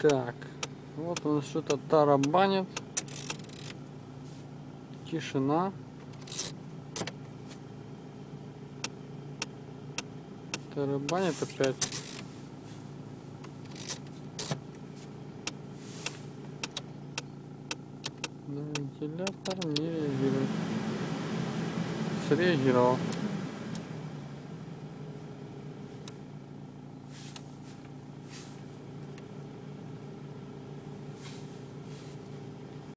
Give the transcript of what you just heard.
Так, вот он что-то тарабанит. Тишина. Тарабанит опять. На вентилятор не реагирует. Среагировал.